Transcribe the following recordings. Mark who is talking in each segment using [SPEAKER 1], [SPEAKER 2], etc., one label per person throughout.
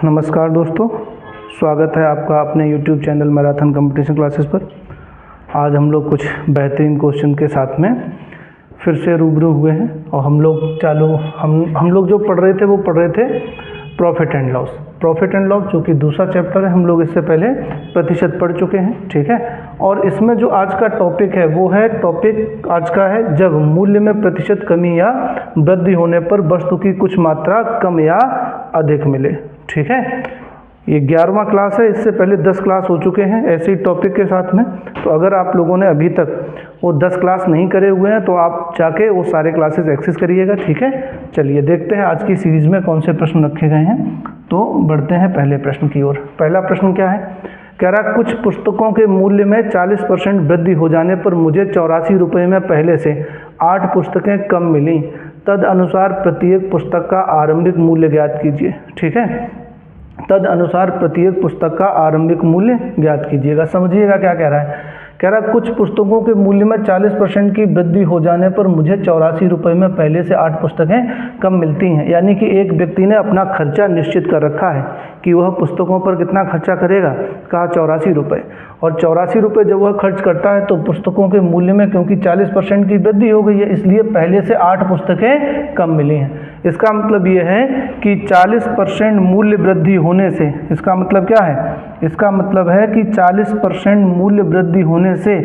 [SPEAKER 1] नमस्कार दोस्तों, स्वागत है आपका अपने YouTube channel marathon competition classes पर। आज हम लोग कुछ बेहतरीन क्वेश्चन के साथ में फिर से रूबरू हुए हैं और हम लोग जो पढ़ रहे थे वो पढ़ रहे थे प्रॉफिट एंड लॉस जो कि दूसरा चैप्टर है। हम लोग इससे पहले प्रतिशत पढ़ चुके हैं, ठीक है। और इसमें जो आज का टॉपिक है वो है टॉपिक आज का है जब मूल्य में प्रतिशत कमी या वृद्धि होने पर वस्तु की कुछ मात्रा कम या अधिक मिले, ठीक है। ये 11वां क्लास है, इससे पहले 10 क्लास हो चुके हैं ऐसे ही टॉपिक के साथ में। तो अगर आप लोगों ने अभी तक वो 10 क्लास नहीं करे हुए हैं तो आप जाके वो सारे क्लासेस एक्सेस करिएगा, ठीक है। चलिए देखते हैं आज की सीरीज़ में कौन से प्रश्न रखे गए हैं। तो बढ़ते हैं पहले प्रश्न की ओर। पहला प्रश्न क्या है, कह रहा कुछ पुस्तकों के मूल्य में 40% वृद्धि हो जाने पर मुझे 84 रुपये में पहले से 8 पुस्तकें कम मिली, तद अनुसार प्रत्येक पुस्तक का आरंभिक मूल्य ज्ञात कीजिए, ठीक है। तद अनुसार प्रत्येक पुस्तक का आरंभिक मूल्य ज्ञात कीजिएगा। समझिएगा क्या कह रहा है, कह रहा कुछ पुस्तकों के मूल्य में 40% की वृद्धि हो जाने पर मुझे 84 रुपये में पहले से 8 पुस्तकें कम मिलती हैं। यानी कि एक व्यक्ति ने अपना खर्चा निश्चित कर रखा है कि वह पुस्तकों पर कितना खर्चा करेगा, कहा 84 रुपये। और 84 रुपये जब वह खर्च करता है तो पुस्तकों के मूल्य में क्योंकि 40% की वृद्धि हो गई है इसलिए पहले से 8 पुस्तकें कम मिली हैं। इसका मतलब ये है कि 40% मूल्य वृद्धि होने से, इसका मतलब क्या है, इसका मतलब है कि 40% मूल्य वृद्धि होने से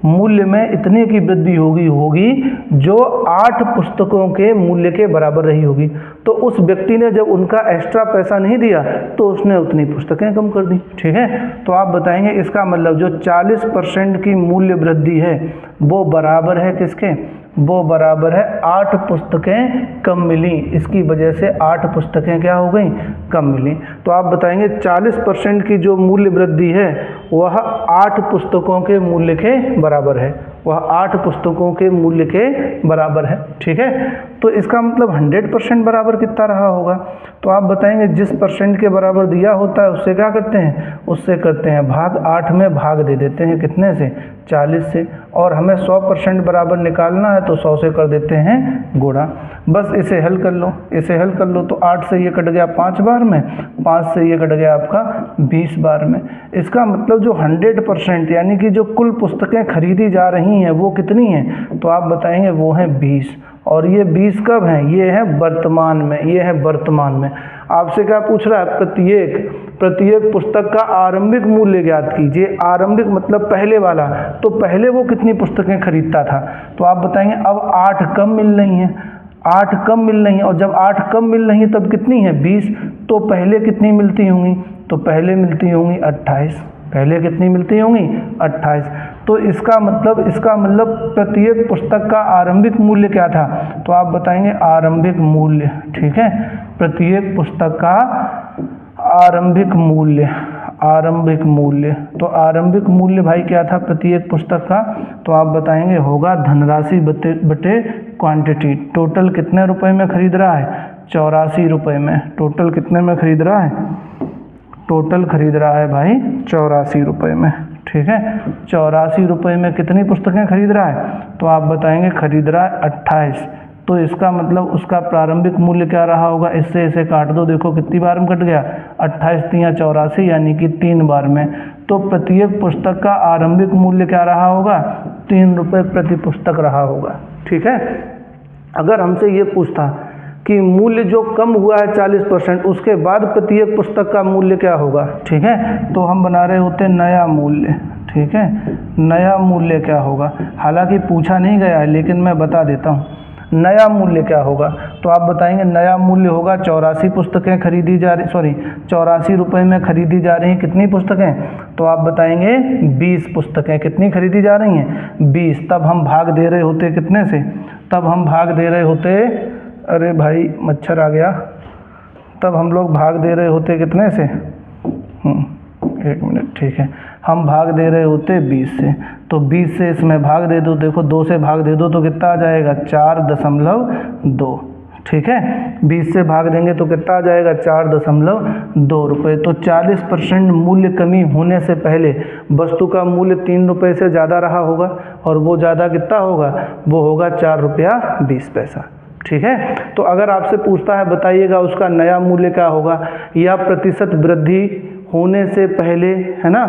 [SPEAKER 1] मूल्य में इतने की वृद्धि होगी जो 8 पुस्तकों के मूल्य के बराबर रही होगी। तो उस व्यक्ति ने जब उनका एक्स्ट्रा पैसा नहीं दिया तो उसने उतनी पुस्तकें कम कर दी, ठीक है। तो आप बताएंगे इसका मतलब जो 40% की मूल्य वृद्धि है वो बराबर है किसके, वो बराबर है 8 पुस्तकें कम मिली। इसकी वजह से 8 पुस्तकें क्या हो गई, कम मिली। तो आप बताएंगे 40% की जो मूल्य वृद्धि है वह 8 पुस्तकों के मूल्य के बराबर है, वह 8 पुस्तकों के मूल्य के बराबर है, ठीक है। तो इसका मतलब 100% बराबर कितना रहा होगा। तो आप बताएंगे जिस परसेंट के बराबर दिया होता है उससे क्या करते हैं, उससे करते हैं भाग, 8 में भाग दे देते हैं कितने से, 40 से। और हमें 100% बराबर निकालना है तो 100 से कर देते हैं गुणा। बस इसे हल कर लो, इसे हल कर लो तो 8 से ये कट गया 5 बार में, 5 से ये कट गया आपका 20 बार में। इसका मतलब जो 100% यानी कि जो कुल पुस्तकें खरीदी जा रही हैं वो कितनी हैं, तो आप बताएंगे वो हैं 20। और ये 20 कब हैं, ये है वर्तमान में, ये है वर्तमान में। आपसे क्या पूछ रहा है, प्रत्येक पुस्तक का आरंभिक मूल्य ज्ञात कीजिए। आरंभिक मतलब पहले वाला, तो पहले वो कितनी पुस्तकें खरीदता था। तो आप बताएंगे अब 8 कम मिल रही हैं, 8 कम मिल रही हैं। और जब 8 कम मिल रही हैं तब कितनी है, 20। तो पहले कितनी मिलती होंगी, तो पहले मिलती होंगी 28। पहले कितनी मिलती होंगी, 28। तो इसका मतलब प्रत्येक पुस्तक का आरंभिक मूल्य क्या था, तो आप बताएंगे आरंभिक मूल्य, ठीक है। प्रत्येक पुस्तक का आरंभिक मूल्य, तो आरंभिक मूल्य भाई क्या था प्रत्येक पुस्तक का, तो आप बताएंगे होगा धनराशि बटे क्वांटिटी। टोटल कितने रुपए में खरीद रहा है, 84 रुपये में। टोटल कितने में खरीद रहा है, टोटल खरीद रहा है भाई 84 रुपये में, ठीक है। 84 रुपये में कितनी पुस्तकें खरीद रहा है, तो आप बताएंगे खरीद रहा है 28। तो इसका मतलब उसका प्रारंभिक मूल्य क्या रहा होगा, इससे इसे काट दो, देखो कितनी बार में कट गया, 28 तियां 84 यानी कि 3 बार में। तो प्रत्येक पुस्तक का आरंभिक मूल्य क्या रहा होगा, 3 रुपये प्रति पुस्तक रहा होगा, ठीक है। अगर हमसे ये पूछता कि मूल्य जो कम हुआ है 40% उसके बाद प्रत्येक पुस्तक का मूल्य क्या होगा, ठीक है, तो हम बना रहे होते नया मूल्य, ठीक है। नया मूल्य क्या होगा, हालांकि पूछा नहीं गया है लेकिन मैं बता देता हूँ नया मूल्य क्या होगा। तो आप बताएंगे नया मूल्य होगा 84 पुस्तकें खरीदी जा रही, 84 रुपये में खरीदी जा रही कितनी पुस्तकें, तो आप बताएंगे 20 पुस्तकें कितनी खरीदी जा रही हैं, 20। तब हम भाग दे रहे होते कितने से, तब हम भाग दे रहे होते, अरे भाई मच्छर आ गया, तब हम लोग भाग दे रहे होते कितने से, 1 मिनट, ठीक है। हम भाग दे रहे होते 20 से, तो 20 से इसमें भाग दे दो, देखो 2 से भाग दे दो तो कितना आ जाएगा 4.2, ठीक है। 20 से भाग देंगे तो कितना आ जाएगा 4.2 रुपये। तो 40% मूल्य कमी होने से पहले वस्तु का मूल्य 3 रुपये से ज़्यादा रहा होगा और वो ज़्यादा कितना होगा, वो होगा 4 रुपया 20 पैसा, ठीक है। तो अगर आपसे पूछता है बताइएगा उसका नया मूल्य क्या होगा, या प्रतिशत वृद्धि होने से पहले, है ना,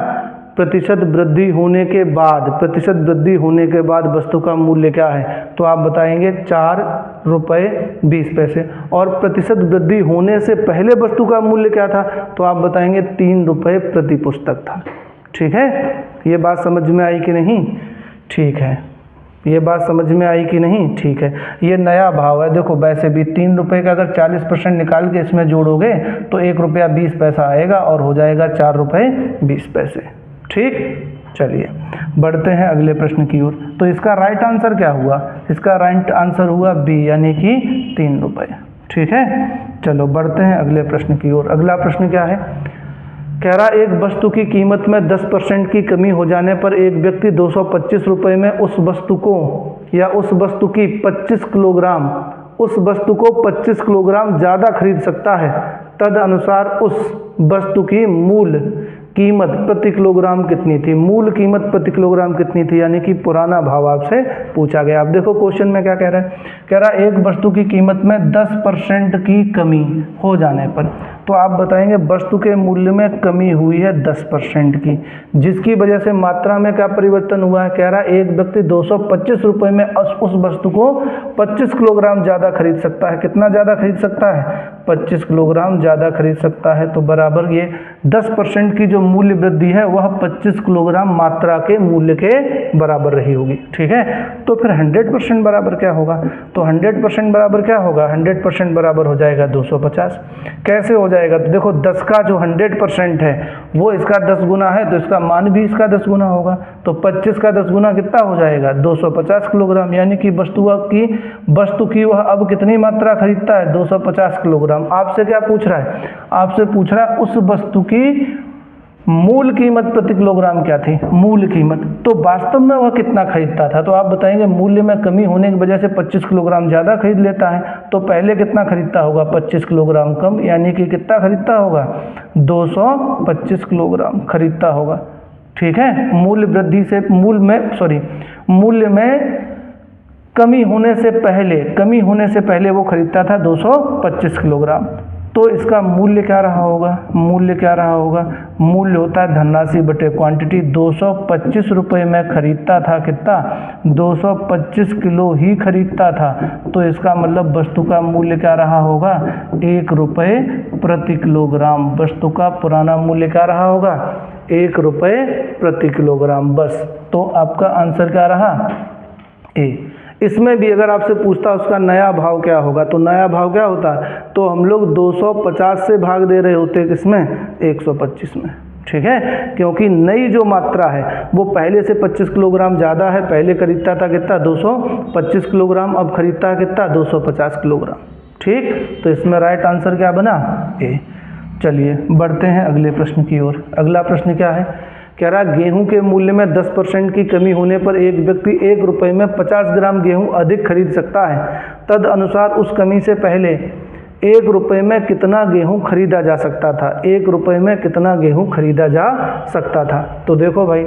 [SPEAKER 1] प्रतिशत वृद्धि होने के बाद, प्रतिशत वृद्धि होने के बाद वस्तु का मूल्य क्या है, तो आप बताएंगे 4 रुपये 20 पैसे। और प्रतिशत वृद्धि होने से पहले वस्तु का मूल्य क्या था, तो आप बताएंगे 3 रुपये प्रति पुस्तक था। ठीक है, ये बात समझ में आई कि नहीं? ठीक है, ये बात समझ में आई कि नहीं? ठीक है, ये नया भाव है। देखो वैसे भी 3 रुपये का अगर 40% निकाल के इसमें जोड़ोगे तो 1 रुपया 20 पैसा आएगा और हो जाएगा 4 रुपये 20 पैसे। ठीक, चलिए बढ़ते हैं अगले प्रश्न की ओर। तो इसका राइट आंसर क्या हुआ? इसका राइट आंसर हुआ बी, यानी कि 3 रुपये। ठीक है, चलो बढ़ते हैं अगले प्रश्न की ओर। अगला प्रश्न क्या है? कह रहा एक वस्तु की कीमत में 10% की कमी हो जाने पर एक व्यक्ति 225 रुपये में उस वस्तु को, या उस वस्तु की 25 किलोग्राम, उस वस्तु को 25 किलोग्राम ज़्यादा खरीद सकता है। तदनुसार उस वस्तु की मूल कीमत प्रति किलोग्राम कितनी थी? मूल कीमत प्रति किलोग्राम कितनी थी, यानी कि पुराना भाव आपसे पूछा गया। अब देखो क्वेश्चन में क्या कह रहा है? कह रहा है एक वस्तु की कीमत में 10% की कमी हो जाने पर, तो आप बताएंगे वस्तु के मूल्य में कमी हुई है 10% की, जिसकी वजह से मात्रा में क्या परिवर्तन हुआ है? कह रहा है एक व्यक्ति 225 रुपये में उस वस्तु को 25 किलोग्राम ज़्यादा खरीद सकता है। कितना ज़्यादा खरीद सकता है? 25 किलोग्राम ज़्यादा खरीद सकता है। तो बराबर ये 10% की जो मूल्य वृद्धि है वह 25 किलोग्राम मात्रा के मूल्य के बराबर रही होगी। ठीक है, तो फिर 100% बराबर क्या होगा? तो 100% बराबर क्या होगा? 100% बराबर हो जाएगा 250। कैसे हो जाएगा? तो देखो 10 का जो 100% है वो इसका 10 गुना है, तो इसका मान भी इसका 10 गुना होगा। तो 25 का 10 गुना कितना हो जाएगा? 250 किलोग्राम, यानी कि वस्तु की वह अब कितनी मात्रा खरीदता है? 250 किलोग्राम। आपसे क्या पूछ रहा है? आपसे पूछ रहा है उस वस्तु की मूल कीमत प्रति किलोग्राम क्या थी? मूल कीमत। तो वास्तव में वह कितना खरीदता था? तो आप बताएंगे मूल्य में कमी होने की वजह से 25 किलोग्राम ज़्यादा खरीद लेता है। तो पहले कितना खरीदता होगा? 25 किलोग्राम कम, यानी कि कितना खरीदता होगा? 225 किलोग्राम खरीदता होगा। ठीक है, मूल्य वृद्धि से मूल्य में कमी होने से पहले वो खरीदता था 225 किलोग्राम। तो इसका मूल्य क्या रहा होगा? मूल्य होता है धनराशि बटे क्वांटिटी। 225 रुपये में खरीदता था कितना? 225 किलो ही खरीदता था। तो इसका मतलब वस्तु का मूल्य क्या रहा होगा? 1 रुपये प्रति किलोग्राम। वस्तु का पुराना मूल्य क्या रहा होगा? 1 रुपये प्रति किलोग्राम। बस, तो आपका आंसर क्या रहा? ए। इसमें भी अगर आपसे पूछता उसका नया भाव क्या होगा, तो नया भाव क्या होता? तो हम लोग 250 से भाग दे रहे होते किसमें? 125 में। ठीक है, क्योंकि नई जो मात्रा है वो पहले से 25 किलोग्राम ज़्यादा है। पहले खरीदता था कितना? 225 किलोग्राम, अब खरीदता है कितना? 250 किलोग्राम। ठीक, तो इसमें राइट आंसर क्या बना? ए। चलिए बढ़ते हैं अगले प्रश्न की ओर। अगला प्रश्न क्या है? कह रहा गेहूं के मूल्य में 10% की कमी होने पर एक व्यक्ति 1 रुपये में 50 ग्राम गेहूं अधिक खरीद सकता है। तद अनुसार उस कमी से पहले 1 रुपये में कितना गेहूं खरीदा जा सकता था? 1 रुपये में कितना गेहूं खरीदा जा सकता था? तो देखो भाई,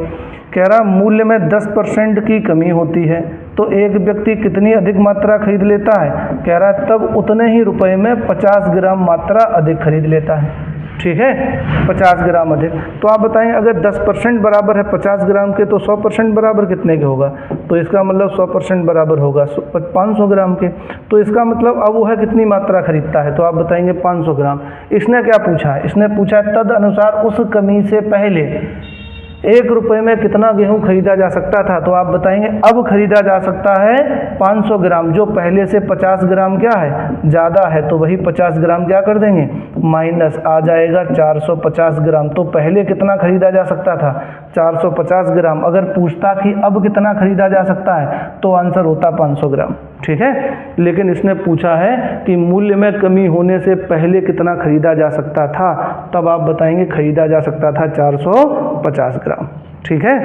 [SPEAKER 1] कह रहा मूल्य में 10% की कमी होती है तो एक व्यक्ति कितनी अधिक मात्रा खरीद लेता है? कह रहा तब उतने ही रुपये में 50 ग्राम मात्रा अधिक खरीद लेता है। ठीक है, 50 ग्राम अधिक। तो आप बताएं अगर 10% बराबर है 50 ग्राम के, तो 100% बराबर कितने के होगा? तो इसका मतलब 100% बराबर होगा 500 ग्राम के। तो इसका मतलब अब वह कितनी मात्रा खरीदता है? तो आप बताएंगे 500 ग्राम। इसने क्या पूछा है? इसने पूछा तद अनुसार उस कमी से पहले 1 रुपये में कितना गेहूं खरीदा जा सकता था? तो आप बताएंगे अब खरीदा जा सकता है 500 ग्राम, जो पहले से 50 ग्राम क्या है? ज़्यादा है। तो वही 50 ग्राम क्या कर देंगे? माइनस, आ जाएगा 450 ग्राम। तो पहले कितना खरीदा जा सकता था? 450 ग्राम। अगर पूछता कि अब कितना खरीदा जा सकता है, तो आंसर होता 500 ग्राम। ठीक है, लेकिन इसने पूछा है कि मूल्य में कमी होने से पहले कितना खरीदा जा सकता था, तब आप बताएंगे खरीदा जा सकता था 450 ग्राम। ठीक है,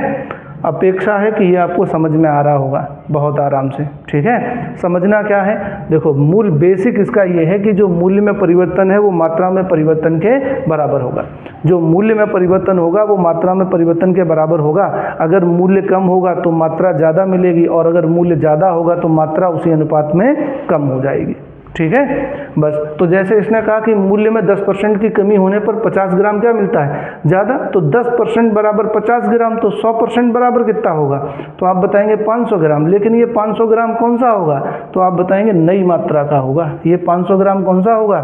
[SPEAKER 1] अपेक्षा है कि ये आपको समझ में आ रहा होगा बहुत आराम से, ठीक है। समझना क्या है, देखो मूल बेसिक इसका ये है कि जो मूल्य में परिवर्तन है वो मात्रा में परिवर्तन के बराबर होगा। जो मूल्य में परिवर्तन होगा वो मात्रा में परिवर्तन के बराबर होगा। अगर मूल्य कम होगा तो मात्रा ज़्यादा मिलेगी, और अगर मूल्य ज़्यादा होगा तो मात्रा उसी अनुपात में कम हो जाएगी, ठीक है। बस, तो जैसे इसने कहा कि मूल्य में 10% की कमी होने पर 50 ग्राम क्या मिलता है, ज़्यादा, तो 10% बराबर 50 ग्राम, तो 100% बराबर कितना होगा, तो आप बताएंगे 500 ग्राम। लेकिन ये 500 ग्राम कौन सा होगा, तो आप बताएंगे नई मात्रा का होगा। ये 500 ग्राम कौन सा होगा,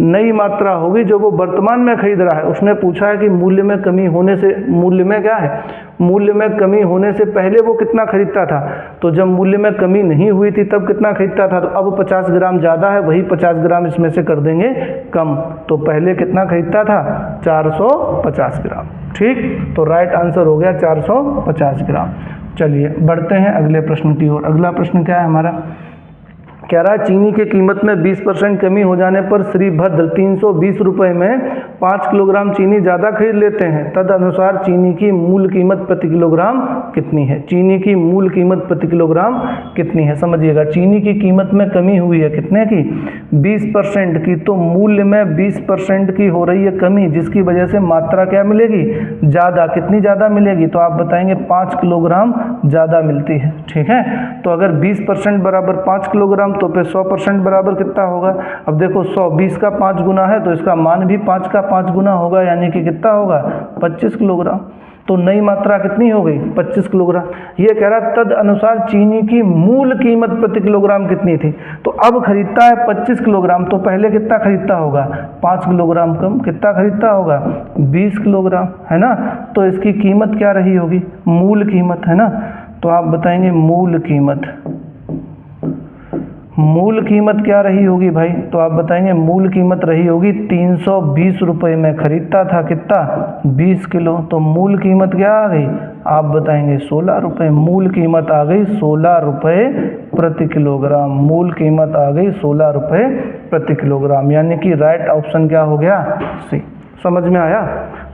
[SPEAKER 1] नई मात्रा होगी जो वो वर्तमान में खरीद रहा है। उसने पूछा है कि मूल्य में कमी होने से, मूल्य में क्या है, मूल्य में कमी होने से पहले वो कितना खरीदता था, तो जब मूल्य में कमी नहीं हुई थी तब कितना खरीदता था, तो अब 50 ग्राम ज़्यादा है, वही 50 ग्राम इसमें से कर देंगे कम, तो पहले कितना खरीदता था, 450 ग्राम, ठीक। तो राइट आंसर हो गया 450 ग्राम। चलिए बढ़ते हैं अगले प्रश्न की ओर। अगला प्रश्न क्या है हमारा, कह रहा है चीनी की कीमत में 20% कमी हो जाने पर श्री भद्र 320 रुपये में 5 किलोग्राम चीनी ज़्यादा खरीद लेते हैं, तदनुसार चीनी की मूल कीमत प्रति किलोग्राम कितनी है। चीनी की मूल कीमत प्रति किलोग्राम कितनी है, समझिएगा। चीनी की कीमत में कमी हुई है, कितने की, 20% की, तो मूल्य में 20% की हो रही है कमी, जिसकी वजह से मात्रा क्या मिलेगी, ज़्यादा। कितनी ज़्यादा मिलेगी, तो आप बताएंगे 5 किलोग्राम ज़्यादा मिलती है, ठीक है। तो अगर 20% बराबर 5 किलोग्राम, तो फिर 100% बराबर कितना होगा। अब देखो 100 20 का 5 गुना है, तो इसका मान भी 5 का 5 गुना होगा, यानी कि कितना होगा, 25 किलोग्राम। तो नई मात्रा कितनी हो गई, 25 किलोग्राम। ये कह रहा तद अनुसार चीनी की मूल कीमत प्रति किलोग्राम कितनी थी, तो अब खरीदता है 25 किलोग्राम, तो पहले कितना खरीदता होगा, 5 किलोग्राम कम, कितना खरीदता होगा, 20 किलोग्राम, है ना। तो इसकी कीमत क्या रही होगी, मूल कीमत, है ना। तो आप बताएंगे मूल कीमत, मूल कीमत क्या रही होगी भाई, तो आप बताएंगे मूल कीमत रही होगी 320 रुपये में खरीदता था, कितना, 20 किलो, तो मूल कीमत क्या आ गई, आप बताएंगे 16 रुपये। मूल कीमत आ गई 16 रुपये प्रति किलोग्राम, मूल कीमत आ गई 16 रुपये प्रति किलोग्राम, यानी कि राइट ऑप्शन क्या हो गया, सी। समझ में आया,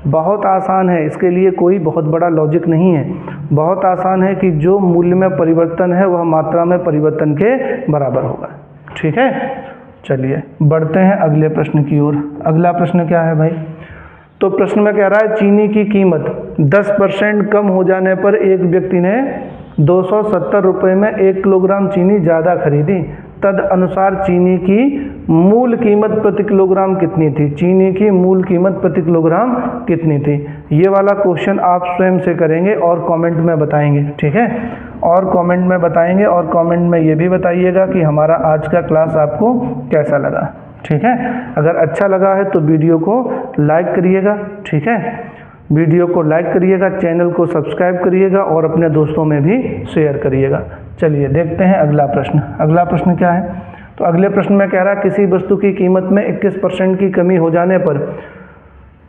[SPEAKER 1] बहुत आसान है, इसके लिए कोई बहुत बड़ा लॉजिक नहीं है। बहुत आसान है कि जो मूल्य में परिवर्तन है वह मात्रा में परिवर्तन के बराबर होगा, ठीक है। चलिए बढ़ते हैं अगले प्रश्न की ओर। अगला प्रश्न क्या है भाई, तो प्रश्न में कह रहा है चीनी की कीमत 10% कम हो जाने पर एक व्यक्ति ने 270 रुपये में 1 किलोग्राम चीनी ज़्यादा खरीदी, तद अनुसार चीनी की मूल कीमत प्रति किलोग्राम कितनी थी। चीनी की मूल कीमत प्रति किलोग्राम कितनी थी, ये वाला क्वेश्चन आप स्वयं से करेंगे और कमेंट में बताएंगे, ठीक है। और कमेंट में बताएंगे, और कमेंट में ये भी बताइएगा कि हमारा आज का क्लास आपको कैसा लगा, ठीक है। अगर अच्छा लगा है तो वीडियो को लाइक करिएगा, ठीक है। वीडियो को लाइक करिएगा, चैनल को सब्सक्राइब करिएगा और अपने दोस्तों में भी शेयर करिएगा। चलिए देखते हैं अगला प्रश्न। अगला प्रश्न क्या है, तो अगले प्रश्न में कह रहा है किसी वस्तु की कीमत में 21% की कमी हो जाने पर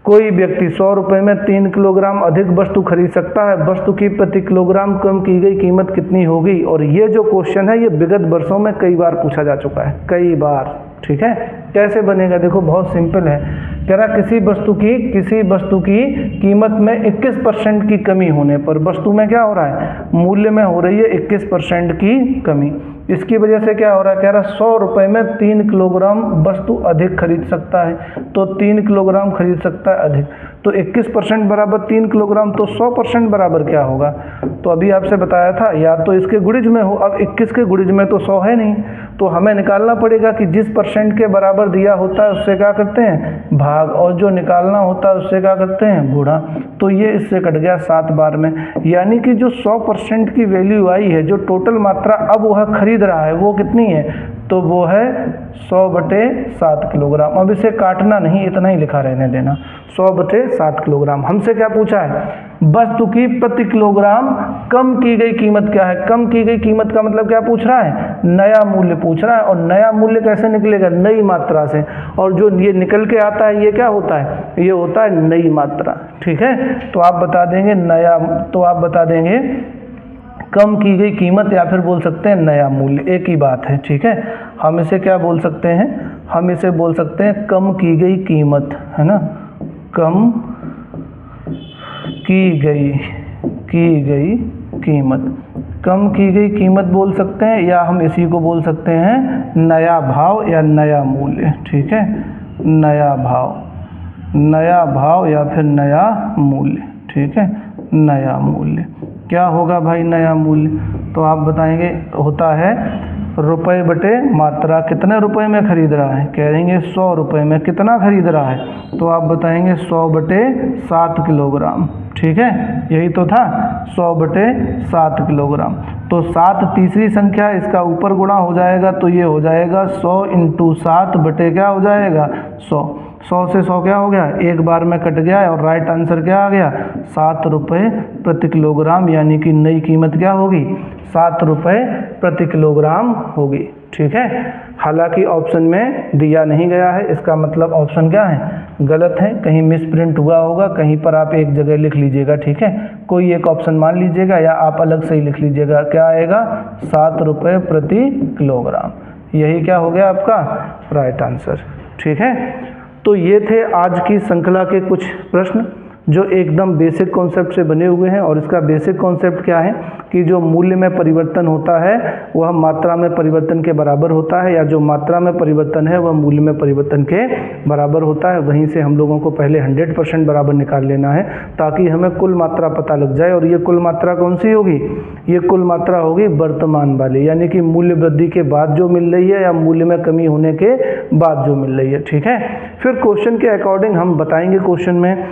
[SPEAKER 1] कोई व्यक्ति 100 रुपये में 3 किलोग्राम अधिक वस्तु खरीद सकता है। वस्तु की प्रति किलोग्राम कम की गई कीमत कितनी होगी। और ये जो क्वेश्चन है ये विगत वर्षों में कई बार पूछा जा चुका है, कई बार, ठीक है। कैसे बनेगा, देखो बहुत सिंपल है। कह रहा किसी वस्तु की कीमत में 21% की कमी होने पर, वस्तु में क्या हो रहा है, मूल्य में हो रही है 21% की कमी। इसकी वजह से क्या हो रहा है, कह रहा 100 रुपये में 3 किलोग्राम वस्तु अधिक खरीद सकता है, तो 3 किलोग्राम खरीद सकता है अधिक। तो 21% बराबर 3 किलोग्राम, तो 100% बराबर क्या होगा, तो अभी आपसे बताया था या तो इसके गुणिज में हो। अब 21 के गुणिज में तो 100 है नहीं, तो हमें निकालना पड़ेगा कि जिस परसेंट के बराबर दिया होता है उससे क्या करते हैं, भाग, और जो निकालना होता है उससे क्या करते हैं, गुणा। तो ये इससे कट गया 7 बार में, यानी कि जो 100% की वैल्यू आई है, जो टोटल मात्रा अब वह खरीद रहा है वो कितनी है, तो वो है 100/7 किलोग्राम। अब इसे काटना नहीं, इतना ही लिखा रहने देना, 100/7 किलोग्राम। हमसे क्या पूछा है, वस्तु की प्रति किलोग्राम कम की गई कीमत क्या है। कम की गई कीमत का मतलब क्या पूछ रहा है, नया मूल्य पूछ रहा है। और नया मूल्य कैसे निकलेगा, नई मात्रा से। और जो ये निकल के आता है ये क्या होता है, ये होता है नई मात्रा, ठीक है। तो आप बता देंगे नया, तो आप बता देंगे कम की गई कीमत, या फिर बोल सकते हैं नया मूल्य, एक ही बात है, ठीक है। हम इसे क्या बोल सकते हैं, हम इसे बोल सकते हैं कम की गई कीमत, है ना, कम की गई की गई कीमत। कम की गई कीमत बोल सकते हैं या हम इसी को बोल सकते हैं नया भाव या नया मूल्य। ठीक है, नया भाव या फिर नया मूल्य। ठीक है, नया मूल्य क्या होगा भाई? नया मूल्य तो आप बताएंगे होता है रुपए बटे मात्रा। कितने रुपए में खरीद रहा है? कहेंगे 100 रुपये में। कितना खरीद रहा है? तो आप बताएंगे 100 बटे 7 किलोग्राम। ठीक है, यही तो था 100 बटे 7 किलोग्राम। तो 7 तीसरी संख्या, इसका ऊपर गुणा हो जाएगा तो ये हो जाएगा 100 इंटू 7 बटे क्या हो जाएगा 100। 100 से 100 क्या हो गया? एक बार में कट गया और राइट आंसर क्या आ गया? 7 रुपये प्रति किलोग्राम, यानी कि नई कीमत क्या होगी? 7 रुपये प्रति किलोग्राम होगी। ठीक है, हालांकि ऑप्शन में दिया नहीं गया है, इसका मतलब ऑप्शन क्या है? गलत है। कहीं मिस प्रिंट हुआ होगा, कहीं पर आप एक जगह लिख लीजिएगा। ठीक है, कोई एक ऑप्शन मान लीजिएगा या आप अलग से ही लिख लीजिएगा। क्या आएगा? 7 रुपये प्रति किलोग्राम। यही क्या हो गया आपका राइट आंसर। ठीक है, तो ये थे आज की श्रृंखला के कुछ प्रश्न जो एकदम बेसिक कॉन्सेप्ट से बने हुए हैं। और इसका बेसिक कॉन्सेप्ट क्या है कि जो मूल्य में परिवर्तन होता है वह मात्रा में परिवर्तन के बराबर होता है, या जो मात्रा में परिवर्तन है वह मूल्य में परिवर्तन के बराबर होता है। वहीं से हम लोगों को पहले 100% बराबर निकाल लेना है ताकि हमें कुल मात्रा पता लग जाए। और ये कुल मात्रा कौन सी होगी? ये कुल मात्रा होगी वर्तमान वाली, यानी कि मूल्य वृद्धि के बाद जो मिल रही है या मूल्य में कमी होने के बाद जो मिल रही है। ठीक है, फिर क्वेश्चन के अकॉर्डिंग हम बताएंगे क्वेश्चन में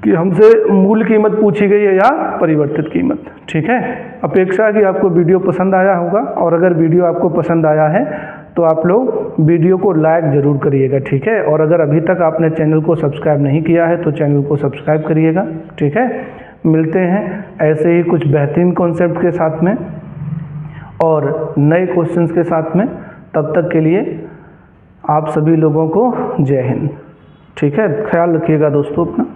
[SPEAKER 1] कि हमसे मूल कीमत पूछी गई है या परिवर्तित कीमत। ठीक है, अपेक्षा है कि आपको वीडियो पसंद आया होगा, और अगर वीडियो आपको पसंद आया है तो आप लोग वीडियो को लाइक ज़रूर करिएगा। ठीक है, और अगर अभी तक आपने चैनल को सब्सक्राइब नहीं किया है तो चैनल को सब्सक्राइब करिएगा। ठीक है, मिलते हैं ऐसे ही कुछ बेहतरीन कॉन्सेप्ट के साथ में और नए क्वेश्चंस के साथ में। तब तक के लिए आप सभी लोगों को जय हिंद। ठीक है, ख्याल रखिएगा दोस्तों अपना।